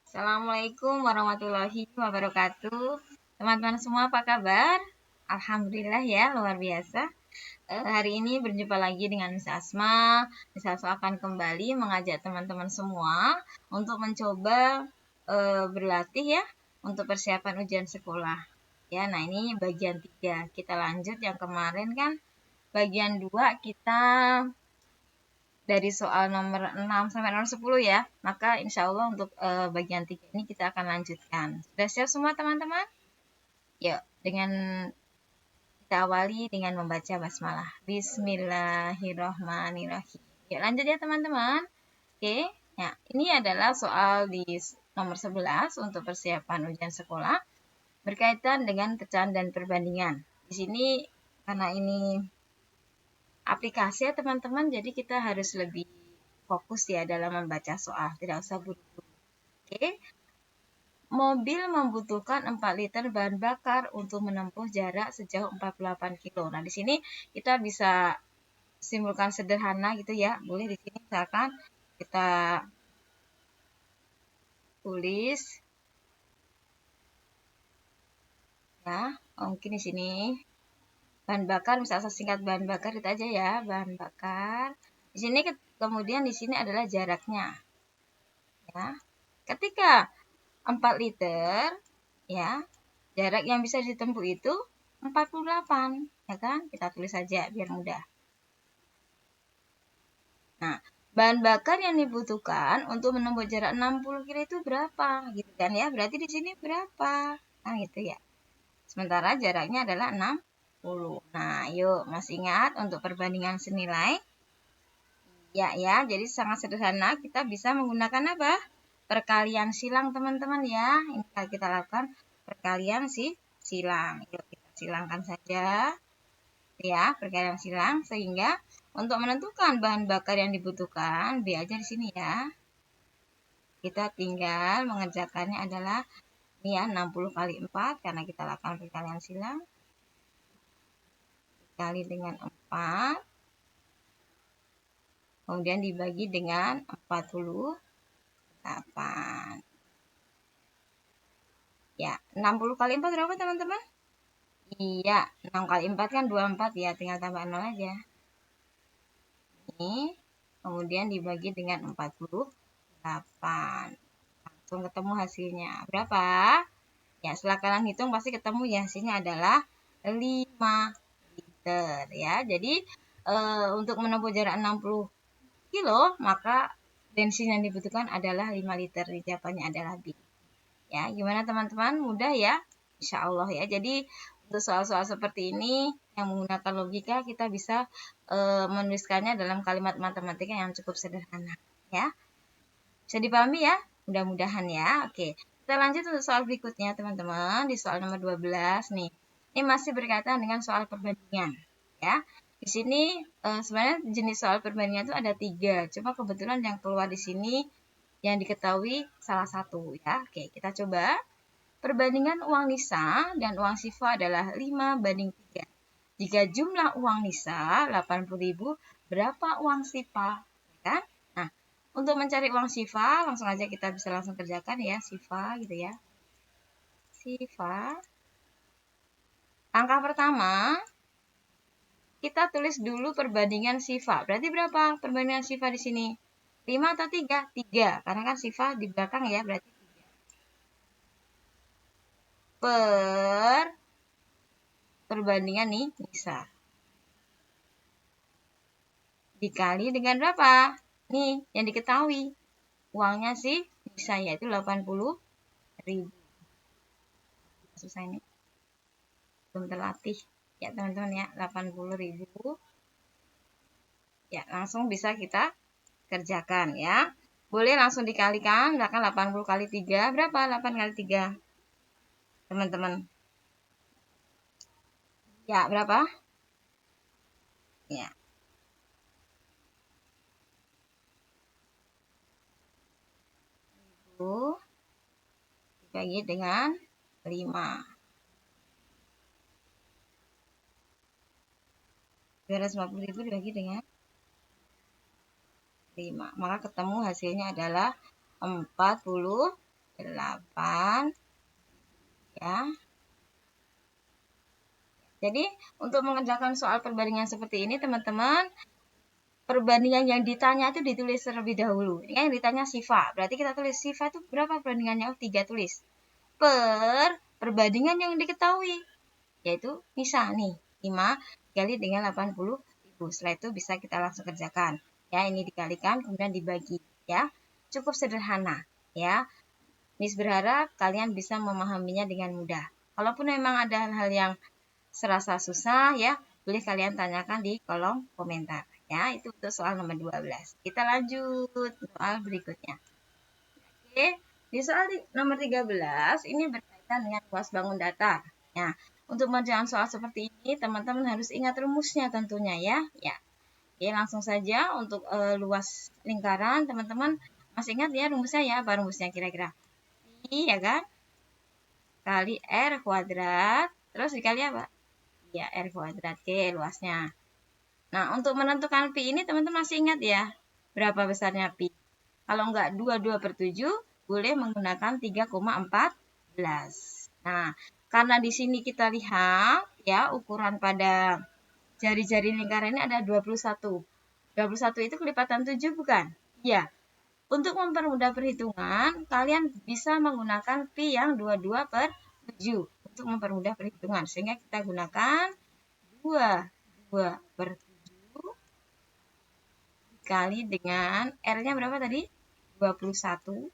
Assalamualaikum warahmatullahi wabarakatuh. Teman-teman semua apa kabar? Alhamdulillah ya, luar biasa. Hari ini berjumpa lagi dengan Miss Asma. Miss Asma akan kembali mengajak teman-teman semua untuk mencoba berlatih ya untuk persiapan ujian sekolah. Ya, nah ini bagian 3. Kita lanjut yang kemarin kan bagian 2 kita dari soal nomor 6 sampai nomor 10 ya. Maka insya Allah untuk bagian 3 ini kita akan lanjutkan. Sudah siap semua teman-teman? Yuk, dengan kita awali dengan membaca basmalah. Bismillahirrohmanirrohim. Yuk lanjut ya teman-teman. Oke, ya ini adalah soal di nomor 11 untuk persiapan ujian sekolah berkaitan dengan pecahan dan perbandingan. Di sini karena ini aplikasi ya teman-teman, jadi kita harus lebih fokus ya dalam membaca soal, tidak usah buru-buru. Oke. Mobil membutuhkan 4 liter bahan bakar untuk menempuh jarak sejauh 48 kilo. Nah, di sini kita bisa simpulkan sederhana gitu ya. Boleh di sini misalkan kita tulis ya, mungkin di sini bahan bakar, misalnya singkat bahan bakar itu aja ya, bahan bakar. Di sini kemudian di sini adalah jaraknya. Ya. Ketika 4 liter ya, jarak yang bisa ditempuh itu 48, ya kan? Kita tulis saja biar mudah. Nah, bahan bakar yang dibutuhkan untuk menempuh jarak 60 km itu berapa? Gitu kan ya. Berarti di sini berapa? Nah, gitu ya. Sementara jaraknya adalah 60. Nah, yuk masih ingat untuk perbandingan senilai? Ya, jadi sangat sederhana. Kita bisa menggunakan apa? Perkalian silang teman-teman ya. Ini kita lakukan perkalian silang. Yuk kita silangkan saja. Ya, perkalian silang sehingga untuk menentukan bahan bakar yang dibutuhkan, B aja di sini ya. Kita tinggal mengerjakannya adalah ini ya 60 kali 4 karena kita lakukan perkalian silang. Dikali dengan 4. Kemudian dibagi dengan 48. Ya, 60 kali 4 berapa teman-teman? Iya, 6 kali 4 kan 24 ya, tinggal tambah 0 aja. Ini, kemudian dibagi dengan 48. Langsung ketemu hasilnya. Berapa? Ya, setelah kalian hitung pasti ketemu ya, hasilnya adalah 5 liter ya. Jadi, untuk menempuh jarak 60 kilo, maka bensin yang dibutuhkan adalah 5 liter. Jawabannya adalah B. Ya, gimana teman-teman? Mudah ya? Insya Allah ya. Jadi untuk soal-soal seperti ini yang menggunakan logika kita bisa menuliskannya dalam kalimat matematika yang cukup sederhana ya. Bisa dipahami ya? Mudah-mudahan ya. Oke. Kita lanjut untuk soal berikutnya teman-teman. Di soal nomor 12 nih. Ini masih berkaitan dengan soal perbandingan ya. Di sini sebenarnya jenis soal perbandingan itu ada 3. Cuma kebetulan yang keluar di sini yang diketahui salah satu ya. Oke, kita coba. Perbandingan uang Nisa dan uang Siva adalah 5:3. Jika jumlah uang Nisa 80.000, berapa uang Siva? Ya, nah, untuk mencari uang Siva, langsung aja kita bisa langsung kerjakan ya, Siva gitu ya. Siva. Langkah pertama, kita tulis dulu perbandingan Siva. Berarti berapa perbandingan Siva di sini? 5 atau 3? 3, karena kan Siva di belakang ya, berarti 3. Perbandingan nih Nisa. Dikali dengan berapa? Nih, yang diketahui. Uangnya sih bisa yaitu 80.000. Susah ini. Belum terlatih. Ya, teman-teman ya, 80.000. Ya, langsung bisa kita kerjakan ya. Boleh langsung dikalikan, misalkan 80 kali 3, berapa? 8 kali 3. Teman-teman. Ya, berapa? Ya. Dibagi dengan 5. 250.000 dibagi dengan 5. Maka ketemu hasilnya adalah 40.000. 8 ya. Jadi untuk mengerjakan soal perbandingan seperti ini teman-teman, perbandingan yang ditanya itu ditulis terlebih dahulu. Ini yang ditanya Siva, berarti kita tulis Siva itu berapa perbandingannya? 3 tulis. Per perbandingan yang diketahui, yaitu misal nih 5 dikali dengan 80.000. Setelah itu bisa kita langsung kerjakan. Ya, ini dikalikan kemudian dibagi ya. Cukup sederhana ya. Miss berharap kalian bisa memahaminya dengan mudah. Kalaupun memang ada hal-hal yang serasa susah ya, boleh kalian tanyakan di kolom komentar ya. Itu untuk soal nomor 12. Kita lanjut soal berikutnya. Oke, di soal nomor 13 ini berkaitan dengan luas bangun datar. Nah, untuk mengerjakan soal seperti ini teman-teman harus ingat rumusnya tentunya ya. Ya. Oke, langsung saja untuk luas lingkaran teman-teman masih ingat ya rumusnya ya. Apa rumusnya kira-kira? I ya kan? Kali R kuadrat terus dikali apa? Ya, R kuadrat. Oke, luasnya. Nah, untuk menentukan pi ini teman-teman masih ingat ya? Berapa besarnya pi? Kalau enggak 22/7, boleh menggunakan 3,14. Nah, karena di sini kita lihat ya, ukuran pada jari-jari lingkaran ini ada 21. 21 itu kelipatan 7 bukan? Ya. Untuk mempermudah perhitungan, kalian bisa menggunakan pi yang 22/7 untuk mempermudah perhitungan. Sehingga kita gunakan 22/7 dikali dengan R-nya berapa tadi? 21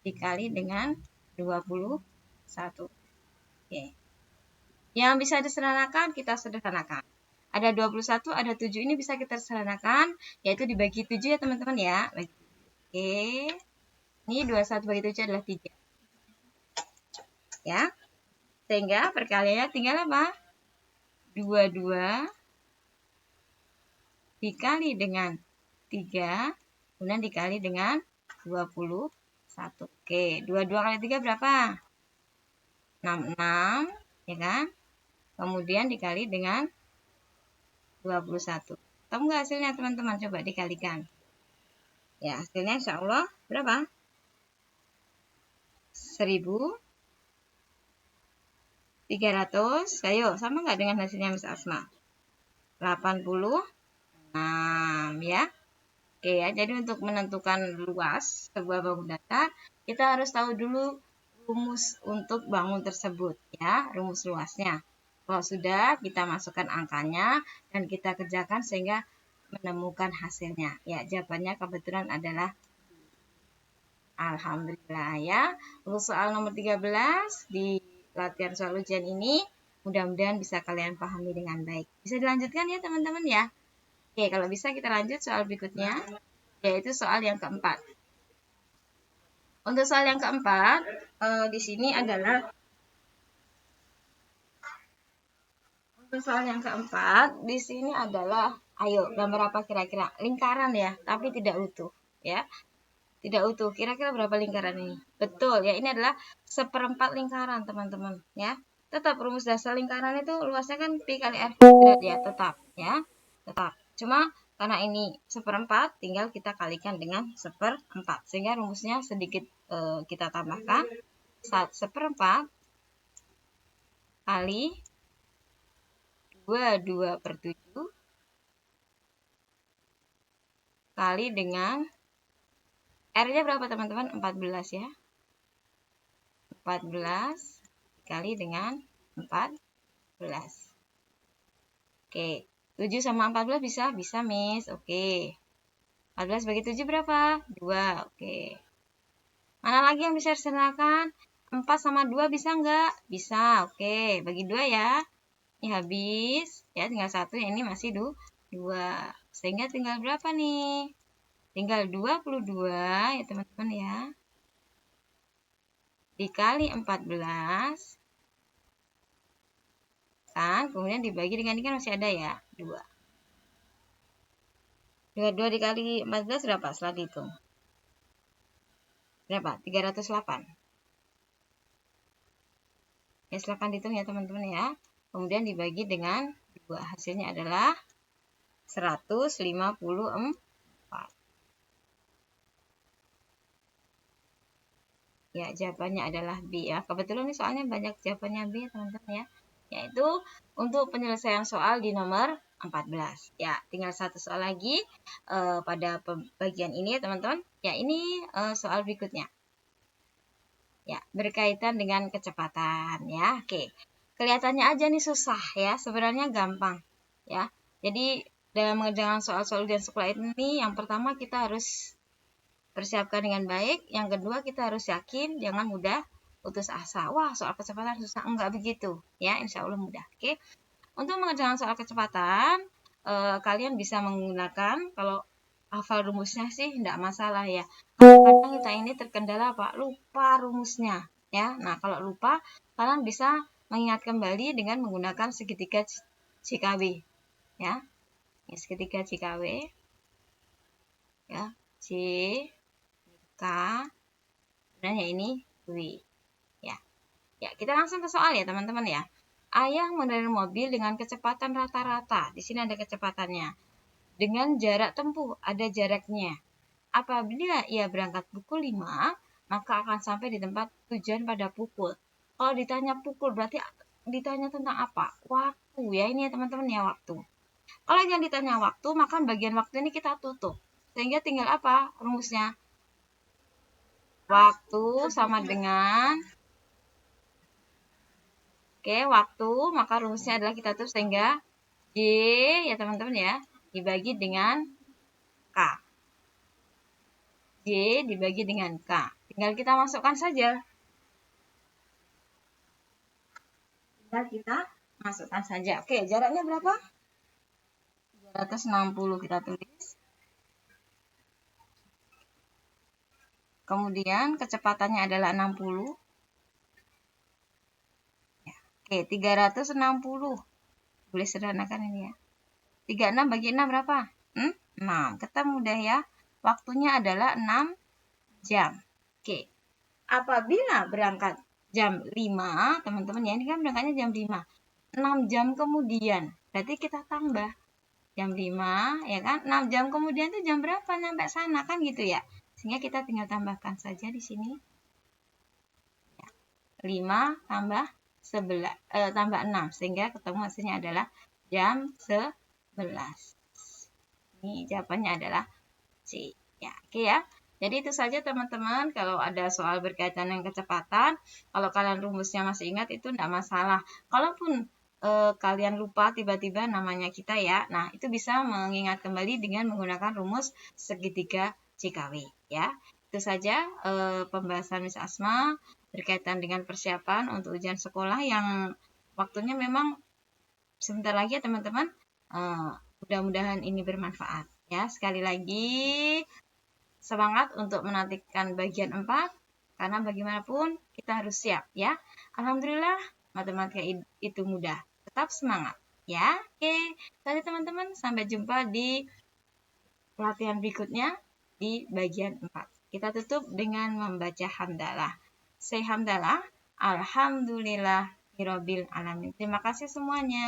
dikali dengan 21. Oke. Yang bisa disederhanakan, kita sederhanakan. Ada 21, ada 7, ini bisa kita sederhanakan, yaitu dibagi 7 ya teman-teman ya. Oke. Ini 21 bagi 7 adalah 3. Ya. Sehingga perkaliannya tinggal apa? 22 dikali dengan 3, kemudian dikali dengan 21. Oke, 22 kali 3 berapa? 66, ya kan? Kemudian dikali dengan 21. Tahu nggak hasilnya teman-teman? Coba dikalikan. Ya, hasilnya insya Allah berapa? 1.300. Ayo, sama nggak dengan hasilnya Miss Asma? 86 ya. Oke ya, jadi untuk menentukan luas sebuah bangun datar, kita harus tahu dulu rumus untuk bangun tersebut ya, rumus luasnya. Kalau sudah, kita masukkan angkanya dan kita kerjakan sehingga menemukan hasilnya. Ya, jawabannya kebetulan adalah alhamdulillah ya. Untuk soal nomor 13 di latihan soal ujian ini, mudah-mudahan bisa kalian pahami dengan baik. Bisa dilanjutkan ya teman-teman ya. Oke, kalau bisa kita lanjut soal berikutnya, yaitu soal yang keempat. Untuk soal yang keempat, di sini adalah ayo gambar apa kira-kira? Lingkaran ya, tapi tidak utuh ya. Tidak utuh. Kira-kira berapa lingkaran ini? Betul ya, ini adalah 1/4 lingkaran teman-teman ya. Tetap rumus dasar lingkaran itu luasnya kan pi kali r kuadrat ya, tetap ya. Tetap. Cuma karena ini 1/4, tinggal kita kalikan dengan 1/4. Sehingga rumusnya sedikit kita tambahkan. 1/4 kali 22/7 kali dengan R-nya berapa teman-teman? 14 ya. 14 dikali dengan 14. Oke, 7 sama 14 bisa? Bisa, Miss. Oke. 14 bagi 7 berapa? 2. Oke. Mana lagi yang bisa disederhanakan? 4 sama 2 bisa nggak? Bisa. Oke, bagi 2 ya. Ini habis. Ya, tinggal 1. Yang ini masih 2. Sehingga tinggal berapa nih? Tinggal 22 ya teman-teman ya. Dikali 14. Kan, kemudian dibagi dengan ini kan masih ada ya, 2. 22 dikali 14 berapa? Setelah dihitung. Berapa? 308. Ya, silahkan dihitung ya teman-teman ya. Kemudian dibagi dengan 2. Hasilnya adalah 154. Ya, jawabannya adalah B ya. Kebetulan ini soalnya banyak jawabannya B, teman-teman ya. Yaitu untuk penyelesaian soal di nomor 14. Ya, tinggal satu soal lagi pada bagian ini ya, teman-teman. Ya, ini soal berikutnya. Ya, berkaitan dengan kecepatan ya. Oke. Kelihatannya aja nih susah ya, sebenarnya gampang ya. Jadi dalam mengerjakan soal-soal ujian sekolah ini, yang pertama kita harus persiapkan dengan baik. Yang kedua, kita harus yakin, jangan mudah putus asa. Wah, soal kecepatan susah. Enggak begitu. Ya, insya Allah mudah. Oke. Untuk mengerjakan soal kecepatan, kalian bisa menggunakan, kalau hafal rumusnya sih enggak masalah ya. Kadang kita ini terkendala apa? Lupa rumusnya. Ya, nah kalau lupa, kalian bisa mengingat kembali dengan menggunakan segitiga CKW. Ya, segitiga CKW. Ya, C, K, dan ya ini W. Ya. Ya, kita langsung ke soal ya, teman-teman ya. Ayah mengendarai mobil dengan kecepatan rata-rata. Di sini ada kecepatannya. Dengan jarak tempuh, ada jaraknya. Apabila ia berangkat pukul 5, maka akan sampai di tempat tujuan pada pukul. Kalau ditanya pukul, berarti ditanya tentang apa? Waktu ya, ini ya teman-teman ya, waktu. Kalau yang ditanya waktu, maka bagian waktu ini kita tutup. Sehingga tinggal apa rumusnya? Waktu sama dengan waktu, maka rumusnya adalah kita tutup sehingga J ya teman-teman ya, dibagi dengan K. J dibagi dengan K. Tinggal kita masukkan saja. Oke, jaraknya berapa? 360 kita tulis. Kemudian kecepatannya adalah 60. Ya, oke, 360. Boleh sederhanakan ini ya. 36 bagi 6 berapa? 6. Ketemu dah ya. Waktunya adalah 6 jam. Oke. Apabila berangkat jam 5, teman-teman ya, ini kan berangkatnya jam 5. 6 jam kemudian, berarti kita tambah jam 5, ya kan? 6 jam kemudian itu jam berapa nyampe sana, kan gitu ya. Sehingga kita tinggal tambahkan saja di sini. 5 tambah 6, sehingga ketemu hasilnya adalah jam 11. Ini jawabannya adalah C. Ya, oke ya. Jadi itu saja teman-teman, kalau ada soal berkaitan dengan kecepatan, kalau kalian rumusnya masih ingat itu tidak masalah. Kalaupun kalian lupa tiba-tiba namanya kita ya, nah itu bisa mengingat kembali dengan menggunakan rumus segitiga CKW ya. Itu saja pembahasan Miss Asma berkaitan dengan persiapan untuk ujian sekolah yang waktunya memang sebentar lagi ya teman-teman. Mudah-mudahan ini bermanfaat ya. Sekali lagi semangat untuk menantikan bagian 4, karena bagaimanapun kita harus siap ya. Alhamdulillah matematika itu mudah. Tetap semangat ya. Oke, jadi teman-teman sampai jumpa di pelatihan berikutnya di bagian 4. Kita tutup dengan membaca hamdalah. Say hamdalah. Alhamdulillahirabbil alamin. Terima kasih semuanya.